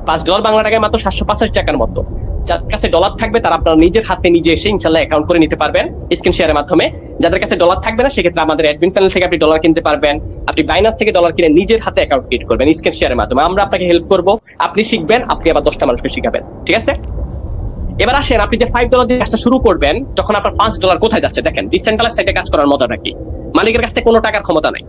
$5 বাংলা টাকায় মাত্র 785 টাকার মতো। যার কাছে ডলার থাকবে তারা আপনার নিজের হাতে নিজে এসে ইনশাল্লাহ অ্যাকাউন্ট করে নিতে পারবেন স্ক্রিন শেয়ারের মাধ্যমে। যাদের কাছে ডলার থাকবে না সেক্ষেত্রে আমাদের অ্যাডমিন চ্যানেল থেকে আপনি ডলার কিনতে পারবেন। আপনি বাইন্যান্স থেকে ডলার কিনে নিজের হাতে অ্যাকাউন্ট ক্রিয়েট করবেন স্ক্রিন শেয়ারের মাধ্যমে। আমরা আপনাকে হেল্প করব, আপনি শিখবেন, আপনি আবার 10টা মানুষকে শিখাবেন, ঠিক আছে? এবার আসেন, আপনি যে $5 দিয়ে কাজটা শুরু করবেন, তখন আপনার $5 কোথায় যাচ্ছে দেখেন। ডিসেন্ট্রালাইজ সাইটে কাজ করার মজাটা কি? মালিকের কাছে কোনো টাকার ক্ষমতা নাই।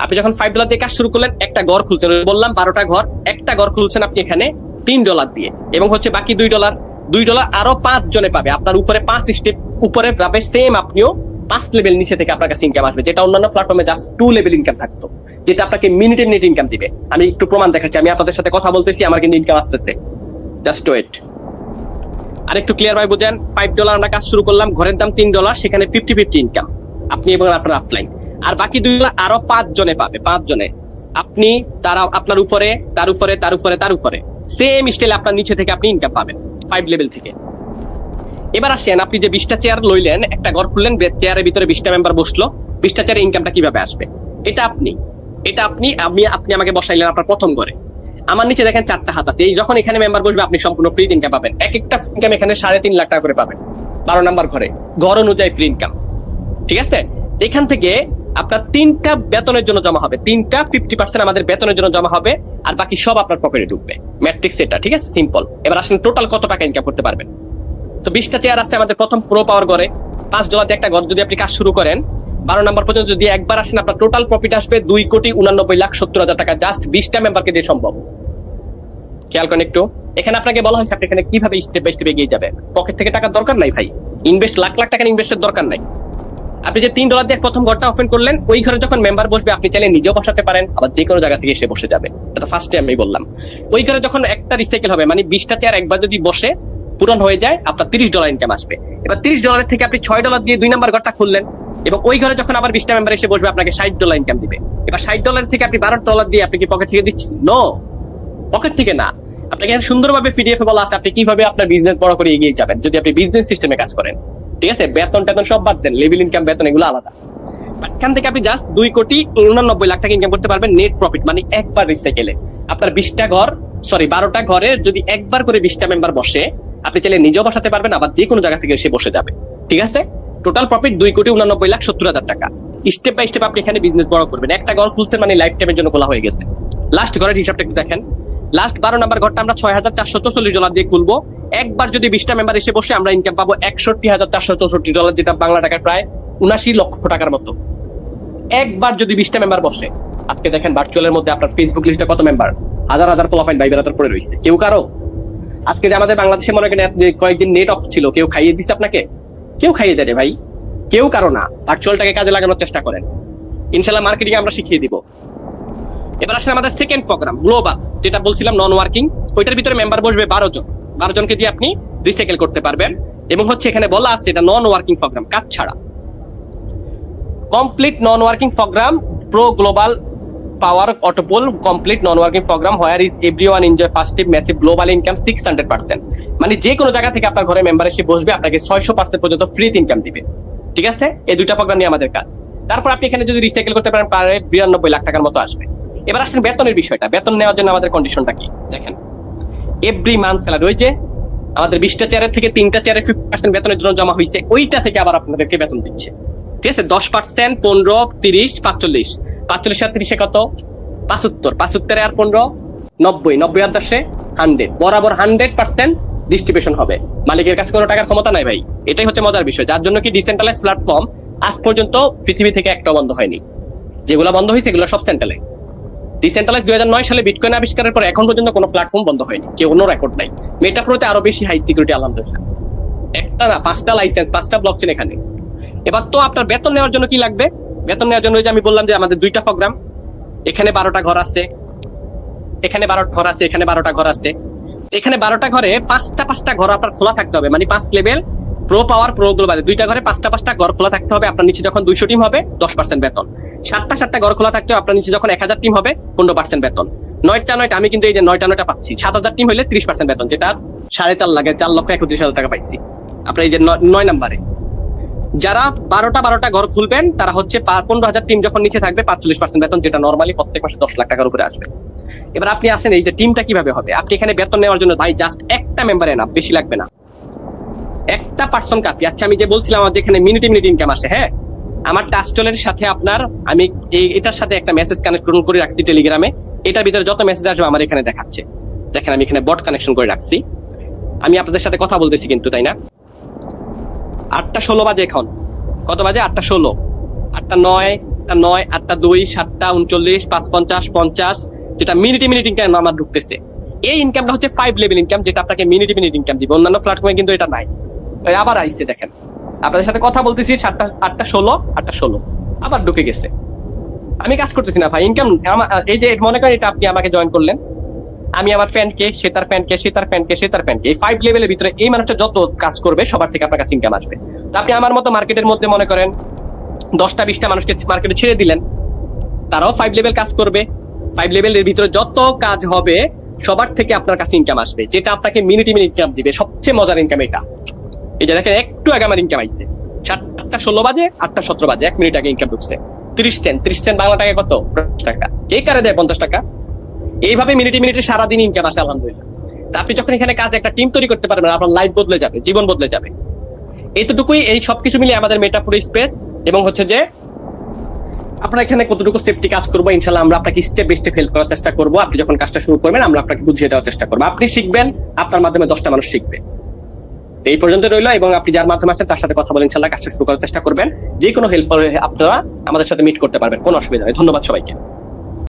আপনি যখন $5 দিয়ে কাজ শুরু করলেন, একটা ঘর খুলছেন, বললাম 12টা ঘর, একটা ঘর খুলছেন আপনি এখানে $3 দিয়ে, এবং হচ্ছে বাকি $2 আরো 5 জনে পাবে। আপনার উপরে 5 স্টেপ উপরে যাবে, সেম আপনিও 5 লেভেল নিচে থেকে আপনার কাছে ইনকাম আসবে, যেটা অন্যান্য প্ল্যাটফর্মে জাস্ট 2 লেভেল ইনকাম থাকতো, যেটা আপনাকে মিনিটে মিনিট ইনকাম দিবে। আমি একটু প্রমাণ দেখাচ্ছি, আমি আপনাদের সাথে কথা বলতেছি, আমার কিন্তু ইনকাম আসতেছে, জাস্ট ওয়েট। আর একটু ক্লিয়ার ভাই বুঝেন, $5 আমরা কাজ শুরু করলাম, ঘরের দাম $3, সেখানে 50-50 ইনকাম আপনি এবং আপনার অফলাইন। আর বাকি $2 আরো 5 জনে পাবে, 5 জনে আপনি, তারা আপনার উপরে, তার উপরে, তার উপরে, তার উপরে, সেম স্টাইলে আপনার নিচে থেকে আপনি ইনকাম পাবেন 5 লেভেল থেকে। এবার আসেন, আপনি যে 20টা চেয়ার লইলেন, একটা ঘর খুললেন, চেয়ারের ভিতরে 20টা মেম্বার বসলো, 20টা চেয়ারের ইনকামটা কিভাবে আসবে? এটা আপনি আমাকে বসাইলেন আপনার প্রথম ঘরে। আমার নিচে দেখেন 4টা হাত আছে, এই যখন এখানে মেম্বার বসবে আপনি সম্পূর্ণ ফ্রি ইনকাম পাবেন। এক একটা ইনকাম এখানে 3.5 লাখ টাকা করে পাবেন 12 নাম্বার ঘরে, ঘর অনুযায়ী ফ্রি ইনকাম। ঠিক আছে, এখান থেকে আপনার 3টা বেতনের জন্য জমা হবে, 3টা 50% আমাদের বেতনের জন্য জমা হবে, আর বাকি সব আপনার পকেটে ঢুকবে। ম্যাট্রিক্স এটা, ঠিক আছে, সিম্পল। এবার আসেন টোটাল কত টাকা ইনকাম করতে পারবেন। তো 20টা চেয়ার আছে আমাদের প্রথম প্রো পাওয়ার ঘরে, $5 দিয়ে একটা ঘর যদি আপনি কাজ শুরু করেন, 12 নাম্বার পর্যন্ত যদি একবার আসেন, আপনার টোটাল প্রফিট আসবে 2,89,70,000 টাকা, জাস্ট 20টা মেম্বারকে দিয়ে সম্ভব। খেয়াল করেন একটু, এখানে আপনাকে বলা হয়েছে আপনি এখানে কিভাবে স্টেপ বাই স্টেপ এগিয়ে যাবেন। পকেট থেকে টাকার দরকার নাই ভাই, ইনভেস্ট লাখ লাখ টাকা ইনভেস্টের দরকার নাই। আপনি যে $3 দিয়ে প্রথম ঘরটা ওপেন করলেন, ওই ঘরে যখন মেম্বার বসবে আপনি চাইলে নিজেও বসাতে পারেন, আবার যে কোনো জায়গা থেকে এসে বসে যাবে। এটা তো ফার্স্টে আমি বললাম। ওই ঘরে যখন একটা রিসাইকেল হবে, মানে 20টা চেয়ার একবার যদি বসে পূরণ হয়ে যায়, আপনার $30 ইনকাম আসবে। এবার $30 থেকে আপনি $6 দিয়ে 2 নাম্বার ঘরটা খুললেন, এবং ওই ঘরে যখন আবার 20টা মেম্বার এসে বসবে আপনাকে $60 ইনকাম দিবে। এবার $60 থেকে আপনি $12 দিয়ে আপনি কি পকেট থেকে দিচ্ছেন? নো, পকেট থেকে না। আপনাকে সুন্দরভাবে পিডিএফ বলা আছে আপনি কিভাবে আপনার বিজনেস বড় করে এগিয়ে যাবেন যদি আপনি বিজনেস সিস্টেমে কাজ করেন। ঠিক আছে, বেতন টেতন সব বাদ দেন, লেভেল ইনকাম বেতন এগুলো আলাদা। এখান থেকে আপনি জাস্ট 2,89,00,000 টাকা ইনকাম করতে পারবেন নেট প্রফিট, মানে একবার রিসাইকেলে। আপনার 12টা ঘরে যদি একবার করে 20টা মেম্বার বসে, আপনি চাইলে নিজেও বসাতে পারবেন, আবার যে কোনো জায়গা থেকে এসে বসে যাবে। ঠিক আছে, টোটাল প্রফিট 2,89,70,000 টাকা। স্টেপ বাই স্টেপ আপনি এখানে বিজনেস বড় করবেন। একটা ঘর খুলছেন মানে লাইফ টাইমের জন্য খোলা হয়ে গেছে। লাস্ট ঘরের হিসাবটা একটু দেখেন, লাস্ট 12 নাম্বার ঘরটা আমরা $6,444 দিয়ে খুলবো। একবার যদি 20টা মেম্বার এসে বসে আমরা ইনকাম পাবো $61,464, যেটা বাংলা টাকায় প্রায় 79 লক্ষ টাকার মতো। একবার যদি 20টা মেম্বার বসে, আজকে দেখেন ভার্চুয়ালের মধ্যে আপনার ফেসবুক লিস্টে কত মেম্বার, হাজার হাজার প্রোফাইল ভাই বেরাদার পড়ে রয়েছে। কেউ কারো আজকে যে আমাদের বাংলাদেশে মনে করেন কয়েকদিন নেট অফ ছিল, কেউ খাইয়ে দিচ্ছে আপনাকে? কেউ খাইয়ে দেয় ভাই, কেউ কারো না। ভার্চুয়ালটাকে কাজে লাগানোর চেষ্টা করেন, ইনশাল্লাহ মার্কেটিং আমরা শিখিয়ে দিব। এবার আসলে আমাদের সেকেন্ড প্রোগ্রাম গ্লোবাল, যেটা বলছিলাম নন ওয়ার্কিং, ওইটার ভিতরে মেম্বার বসবে 12 জন। 12 জনকে দিয়ে আপনি রিসাইকেল করতে পারবেন, এবং হচ্ছে এখানে বলা আছে এটা নন ওয়ার্কিং প্রোগ্রাম, কাজ ছাড়া। Complete non working programme, pro global power অটোপোল complete non working programme, where is everyone enjoy first massive global income 600%। মানে যে কোনো জায়গা থেকে আপনার ঘরে মেম্বার এসে বসবে, আপনাকে 600% পর্যন্ত ফ্রি ইনকাম দিবে। ঠিক আছে, এই দুইটা প্রোগ্রাম নিয়ে আমাদের কাজ। তারপর আপনি এখানে যদি রিসাইকেল করতে পারেন, প্রায় 92 লাখ টাকার মতো আসবে। এবার আসেন বেতনের বিষয়টা। বেতন নেওয়ার জন্য আমাদের কন্ডিশনটা কি দেখেন, এভরি মান্থ স্যালারি, ওই যে আমাদের 20টা চেয়ারের থেকে 3টা চেয়ারের 50% বেতনের জন্য জমা হয়েছে, ওইটা থেকে আবার আপনাদেরকে বেতন দিচ্ছে। ঠিক আছে, 10%, 15, 30, 45, 45 আর 30 কত? 75, 75 আর 15, 90, 90 আর 10, 100, বরাবর 100% ডিস্ট্রিবিউশন হবে। মালিকের কাছে কোনো টাকার ক্ষমতা নাই ভাই, এটাই হচ্ছে মজার বিষয়। যার জন্য কি ডিসেন্ট্রালাইজ প্ল্যাটফর্ম আজ পর্যন্ত পৃথিবী থেকে একটা বন্ধ হয়নি, যেগুলো বন্ধ হয়েছে এগুলো সব সেন্ট্রালাইজ। ডিসেন্ট্রালাইজ 2009 সালে বিটকয়েন আবিষ্কারের পর এখন পর্যন্ত কোনো প্ল্যাটফর্ম বন্ধ হয়নি, কেউ কোনো রেকর্ড নাই। মেটাপ্রোতে আরো বেশি হাই সিকিউরিটি, আলহামদুলিল্লাহ। একটা না, 5টা লাইসেন্স, 5টা ব্লকচেন এখানে। এবার তো আপনার বেতন নেওয়ার জন্য কি লাগবে? বেতন নেওয়ার জন্য যে আমি বললাম যে আমাদের 2টা প্রোগ্রাম, এখানে 12টা ঘর আছে, এখানে 12টা ঘর আছে, এখানে 12টা ঘর আছে। এখানে 12টা ঘরে 5টা ঘর আপনার খোলা থাকতে হবে, মানে 5 লেভেল প্রো পাওয়ার প্রো গ্লোবাল 2টা ঘরে 5টা ঘর খোলা থাকতে হবে। আপনার নিচে যখন 200 টিম হবে 10% বেতন। 7টা ঘর খোলা থাকতে হবে, আপনার নিচে যখন 1000 টিম হবে 15% বেতন। 9টা আমি কিন্তু এই যে 9টা পাচ্ছি। 7000 টিম হলে 30% বেতন, যেটা 4.5 লাখে 4,31,000 টাকা পাইছি। আপনার এই যে 9 নাম্বারে যারা 12টা ঘর খুলবেন, তারা হচ্ছে 15,000 টিম যখন নিচে থাকবে 45% বেতন, যেটা নর্মালি প্রত্যেক মাসে 10 লাখ টাকার উপরে আসবে। এবার আপনি আসেন এই যে টিমটা কিভাবে হবে। আপনি এখানে বেতন নেওয়ার জন্য ভাই জাস্ট একটা মেম্বার এনাফ, বেশি লাগবে না, একটা পার্সন কাফি। আচ্ছা, আমি যে বলছিলাম আমার যেখানে মিনিট ইনকাম আসে, হ্যাঁ, আমার টাস্টলের সাথে আপনার আমি এটার সাথে একটা মেসেজ কানেকশন করে রাখছি টেলিগ্রামে। এটার ভিতরে যত মেসেজ আসবে আমার এখানে দেখাচ্ছে। দেখেন আমি এখানে বট কানেকশন করে রাখছি, আমি আপনাদের সাথে কথা বলতেছি কিন্তু, তাই না? 8:16 বাজে এখন। কত বাজে? 8:16, 8:09, 8:09, 8:02, 7:39, 5:50, 50, যেটা মিনিট ইনকাম আমার ঢুকতেছে। এই ইনকামটা হচ্ছে 5 লেভেল ইনকাম, যেটা আপনাকে মিনিট ইনকাম দিবে। অন্যান্য প্ল্যাটফর্মে কিন্তু এটা নাই। আবার আইছে, দেখেন আপনাদের সাথে কথা বলতেছি, 8:16 আবার ঢুকে গেছে। আমি কাজ করতেছি না ভাই, ইনকাম এই যে মনে করেন এটা আপনি আমাকে জয়েন করলেন, আমি আমার ফ্যানকে, সে তার ফ্যানকে, সে তার ফ্যানকে, সে তার ফ্যানকে, এই 5 লেভেলের ভিতরে এই মানুষটা যত কাজ করবে সবার থেকে আপনার কাছে ইনকাম আসবে। তো আপনি আমার মতো মার্কেটের মধ্যে মনে করেন 10টা-20টা মানুষকে মার্কেটে ছেড়ে দিলেন, তারাও 5 লেভেল কাজ করবে। 5 লেভেলের ভিতরে যত কাজ হবে সবার থেকে আপনার কাছে ইনকাম আসবে, যেটা আপনাকে মিনিট ইনকাম দিবে। সবচেয়ে মজার ইনকাম এটা। এই যে দেখেন একটু আগে আমার ইনকাম আইছে 7:16 বাজে 8:17 বাজে 1 মিনিট আগে ইনকাম ঢুকছে 30 সেন্ট বাংলা টাকা কত 50 টাকা কে কারে দেয় 50 টাকা। এইভাবে মিনিটে মিনিটে সারাদিন ইনকাম আসে আলহামদুলিল্লাহ। তা আপনি যখন এখানে কাজে একটা টিম তৈরি করতে পারবেন আপনার লাইফ বদলে যাবে, জীবন বদলে যাবে। এইটুকুই, এই সবকিছু মিলিয়ে আমাদের মেটাপুর স্পেস এবং হচ্ছে যে আপনারা এখানে কতটুকু সেফটি কাজ করবো ইনশাল্লাহ আমরা আপনাকে স্টেপ বাই স্টেপ হেল্প করার চেষ্টা করবো। আপনি যখন কাজটা শুরু করবেন আমরা আপনাকে বুঝিয়ে দেওয়ার চেষ্টা করবো, আপনি শিখবেন, আপনার মাধ্যমে 10টা মানুষ শিখবে। এই পর্যন্ত রইলো, এবং আপনি যার মাধ্যমে আসছেন তার সাথে কথা বলে ইনশাল্লাহ কাজটা শুরু করার চেষ্টা করবেন। যে কোনো হেল্প আপনারা আমাদের সাথে মিট করতে পারবেন, কোনো অসুবিধা নেই। ধন্যবাদ সবাইকে।